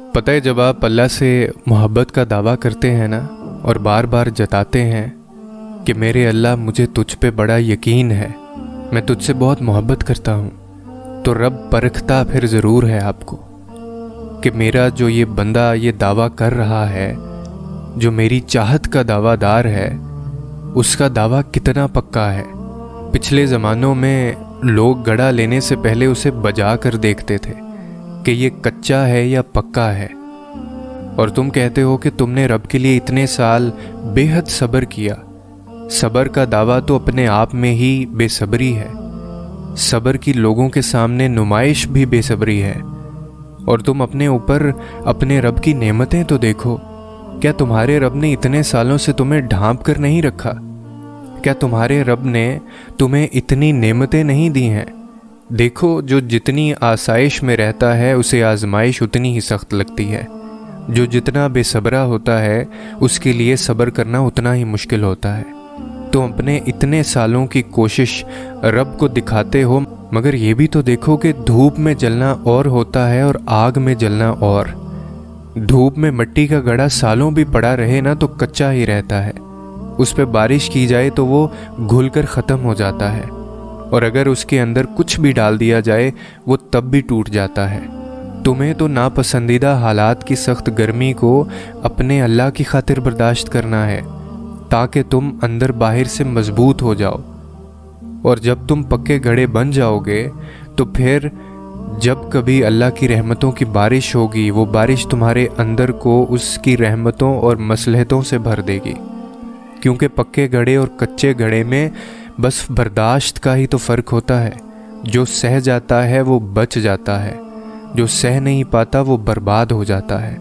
पता है, जब आप अल्लाह से मोहब्बत का दावा करते हैं ना और बार बार जताते हैं कि मेरे अल्लाह मुझे तुझ पे बड़ा यकीन है, मैं तुझसे बहुत मोहब्बत करता हूँ, तो रब परखता फिर ज़रूर है आपको कि मेरा जो ये बंदा ये दावा कर रहा है, जो मेरी चाहत का दावादार है, उसका दावा कितना पक्का है। पिछले ज़मानों में लोग गड़ा लेने से पहले उसे बजा कर देखते थे कि ये कच्चा है या पक्का है। और तुम कहते हो कि तुमने रब के लिए इतने साल बेहद सब्र किया। सब्र का दावा तो अपने आप में ही बेसब्री है। सब्र की लोगों के सामने नुमाइश भी बेसब्री है। और तुम अपने ऊपर अपने रब की नेमतें तो देखो। क्या तुम्हारे रब ने इतने सालों से तुम्हें ढांप कर नहीं रखा? क्या तुम्हारे रब ने तुम्हें इतनी नेमतें नहीं दी हैं? देखो, जो जितनी आसाइश में रहता है उसे आजमाइश उतनी ही सख्त लगती है। जो जितना बेसब्रा होता है उसके लिए सब्र करना उतना ही मुश्किल होता है। तुम अपने इतने सालों की कोशिश रब को दिखाते हो, मगर ये भी तो देखो कि धूप में जलना और होता है और आग में जलना और। धूप में मिट्टी का घड़ा सालों भी पड़ा रहे ना तो कच्चा ही रहता है। उस पे बारिश की जाए तो वो घुलकर ख़त्म हो जाता है, और अगर उसके अंदर कुछ भी डाल दिया जाए वो तब भी टूट जाता है। तुम्हें तो नापसंदीदा हालात की सख्त गर्मी को अपने अल्लाह की खातिर बर्दाश्त करना है ताकि तुम अंदर बाहर से मजबूत हो जाओ। और जब तुम पक्के घड़े बन जाओगे तो फिर जब कभी अल्लाह की रहमतों की बारिश होगी, वो बारिश तुम्हारे अंदर को उसकी रहमतों और मसलहतों से भर देगी। क्योंकि पक्के घड़े और कच्चे घड़े में बस बर्दाश्त का ही तो फ़र्क होता है। जो सह जाता है वो बच जाता है, जो सह नहीं पाता वो बर्बाद हो जाता है।